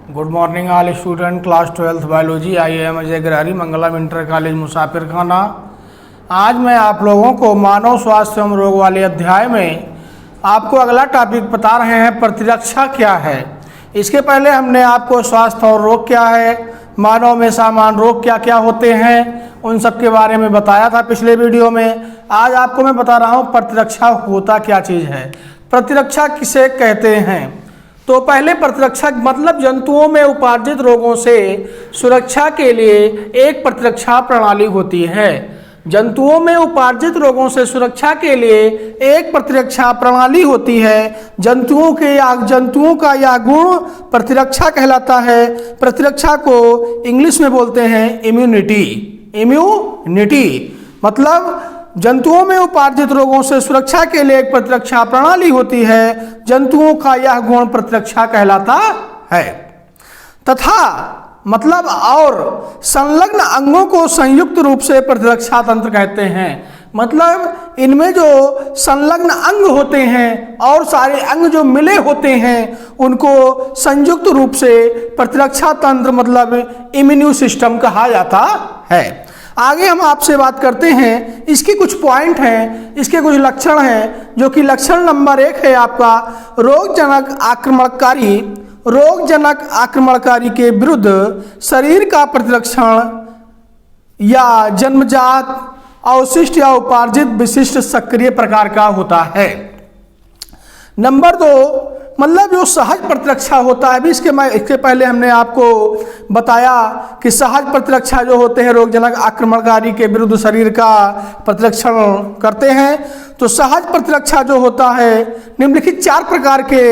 Good morning all student class 12th biology. I am Ajay Girari, Mangalam inter college Musafirkhana. आज मैं आप लोगों को मानव स्वास्थ्य एवं रोग वाले अध्याय में आपको अगला टॉपिक बता रहे हैं, प्रतिरक्षा क्या है। इसके पहले हमने आपको स्वास्थ्य और रोग क्या है, मानव में सामान्य रोग क्या क्या होते हैं, उन सब के बारे में बताया था पिछले वीडियो में। आज आपको मैं बता रहा हूँ प्रतिरक्षा होता क्या चीज़ है, प्रतिरक्षा किसे कहते हैं। तो पहले प्रतिरक्षा मतलब जंतुओं में उपार्जित रोगों से सुरक्षा के लिए एक प्रतिरक्षा प्रणाली होती है। जंतुओं में उपार्जित रोगों से सुरक्षा के लिए एक प्रतिरक्षा प्रणाली होती है। जंतुओं का यह गुण प्रतिरक्षा कहलाता है। प्रतिरक्षा को इंग्लिश में बोलते हैं इम्यूनिटी। इम्यूनिटी मतलब जंतुओं में उपार्जित रोगों से सुरक्षा के लिए एक प्रतिरक्षा प्रणाली होती है। जंतुओं का यह गुण प्रतिरक्षा कहलाता है। तथा मतलब और संलग्न अंगों को संयुक्त रूप से प्रतिरक्षा तंत्र कहते हैं। मतलब इनमें जो संलग्न अंग होते हैं और सारे अंग जो मिले होते हैं उनको संयुक्त रूप से प्रतिरक्षा तंत्र मतलब इम्यून सिस्टम कहा जाता है। आगे हम आपसे बात करते हैं, इसके कुछ पॉइंट हैं, इसके कुछ लक्षण हैं, जो कि लक्षण नंबर 1 है आपका रोगजनक आक्रमणकारी के विरुद्ध शरीर का प्रतिरक्षण या जन्मजात अवशिष्ट या उपार्जित विशिष्ट सक्रिय प्रकार का होता है। नंबर 2 मतलब जो सहज प्रतिरक्षा होता है। अभी इसके पहले हमने आपको बताया कि सहज प्रतिरक्षा जो होते हैं रोगजनक आक्रमणकारी के विरुद्ध शरीर का प्रतिरक्षण करते हैं। तो सहज प्रतिरक्षा जो होता है निम्नलिखित 4 प्रकार के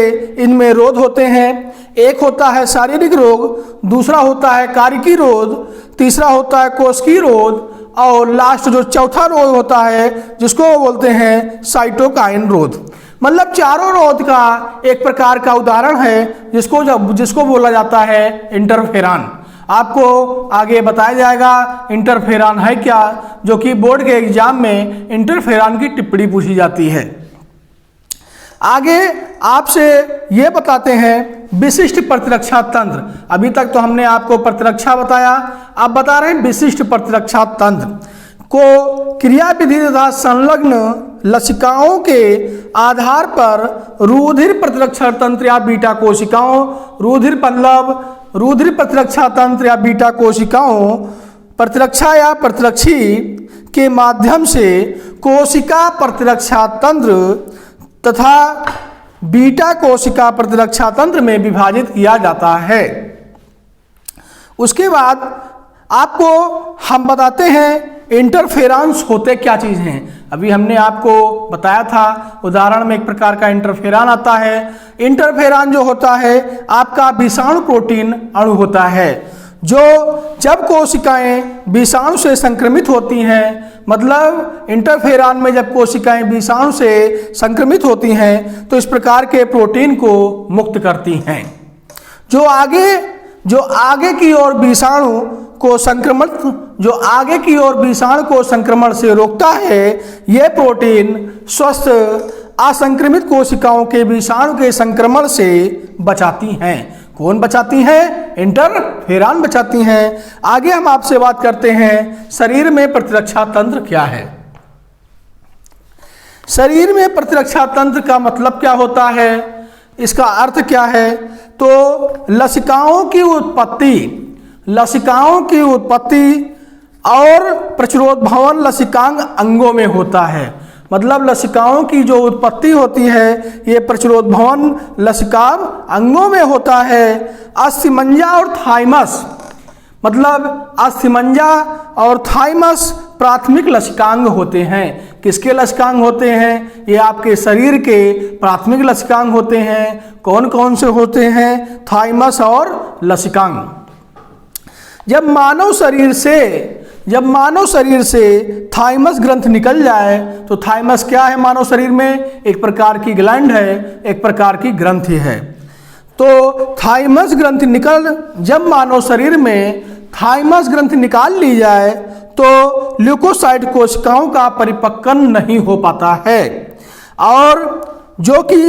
इनमें रोध होते हैं। एक होता है शारीरिक रोग, दूसरा होता है कारिकी रोध, तीसरा होता है कोशिकीय रोध और लास्ट जो चौथा रोग होता है जिसको वो बोलते हैं साइटोकाइन रोध। मतलब चारों रोध का एक प्रकार का उदाहरण है जिसको बोला जाता है इंटरफेरॉन। आपको आगे बताया जाएगा इंटरफेरॉन है क्या, जो कि बोर्ड के एग्जाम में इंटरफेरॉन की टिप्पणी पूछी जाती है। आगे आपसे ये बताते हैं विशिष्ट प्रतिरक्षा तंत्र। अभी तक तो हमने आपको प्रतिरक्षा बताया, अब बता रहे हैं विशिष्ट प्रतिरक्षा तंत्र को क्रियाविधि तथा संलग्न लसिकाओं के आधार पर रुधिर प्रतिरक्षा तंत्र या बीटा कोशिकाओं, रुधिर प्रतिरक्षा तंत्र या बीटा कोशिकाओं प्रतिरक्षा या प्रतिरक्षी के माध्यम से कोशिका प्रतिरक्षा तंत्र तथा बीटा कोशिका प्रतिरक्षा तंत्र में विभाजित किया जाता है। उसके बाद आपको हम बताते हैं इंटरफेरॉन्स होते क्या चीज़ हैं। अभी हमने आपको बताया था उदाहरण में एक प्रकार का इंटरफेरॉन आता है। इंटरफेरॉन जो होता है आपका विषाणु प्रोटीन अणु होता है, जो जब कोशिकाएं विषाणु से संक्रमित होती हैं, मतलब इंटरफेरॉन में जब कोशिकाएं विषाणु से संक्रमित होती हैं तो इस प्रकार के प्रोटीन को मुक्त करती हैं, जो आगे की ओर विषाणु को संक्रमण से रोकता है। यह प्रोटीन स्वस्थ असंक्रमित कोशिकाओं के विषाणु के संक्रमण से बचाती हैं। कौन बचाती हैं? इंटरफेरॉन बचाती हैं। आगे हम आपसे बात करते हैं शरीर में प्रतिरक्षा तंत्र क्या है। शरीर में प्रतिरक्षा तंत्र का मतलब क्या होता है, इसका अर्थ क्या है। तो लसिकाओं की उत्पत्ति और प्रतिरोध भवन लसिकांग अंगों में होता है। मतलब लसिकाओं की जो उत्पत्ति होती है ये प्रतिरोध भवन लसिकांग अंगों में होता है। अस्थिमज्जा और थाइमस, मतलब अस्थिमज्जा और थाइमस प्राथमिक लसिकांग होते हैं। किसके लसिकांग होते हैं? ये आपके शरीर के प्राथमिक लसिकांग होते हैं। कौन कौन से होते हैं? थाइमस और लसिकांग। जब मानव शरीर से थाइमस ग्रंथ निकल जाए तो थाइमस क्या है मानव शरीर में? एक प्रकार की ग्लैंड है, एक प्रकार की ग्रंथि है। तो थाइमस ग्रंथि जब मानव शरीर में थाइमस ग्रंथि निकाल ली जाए तो ल्यूकोसाइट कोशिकाओं का परिपक्वन नहीं हो पाता है, और जो कि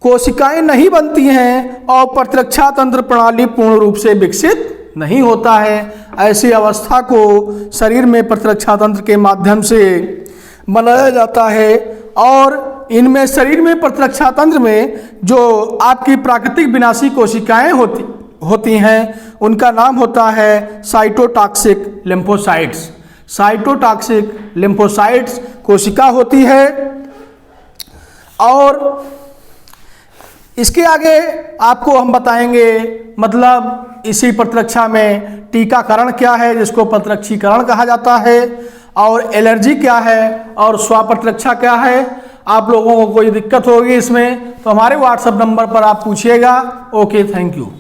कोशिकाएं नहीं बनती हैं और प्रतिरक्षा तंत्र प्रणाली पूर्ण रूप से विकसित नहीं होता है। ऐसी अवस्था को शरीर में प्रतिरक्षा तंत्र के माध्यम से बनाया जाता है और इनमें शरीर में प्रतिरक्षा तंत्र में जो आपकी प्राकृतिक विनाशी कोशिकाएं होती हैं उनका नाम होता है साइटोटॉक्सिक लिम्फोसाइट्स। साइटोटॉक्सिक लिम्फोसाइट्स कोशिका होती है। और इसके आगे आपको हम बताएंगे मतलब इसी प्रतिरक्षा में टीकाकरण क्या है जिसको प्रतिरक्षीकरण कहा जाता है, और एलर्जी क्या है और स्वप्रतिरक्षा क्या है। आप लोगों को कोई दिक्कत होगी इसमें तो हमारे व्हाट्सएप नंबर पर आप पूछिएगा। Okay, thank you.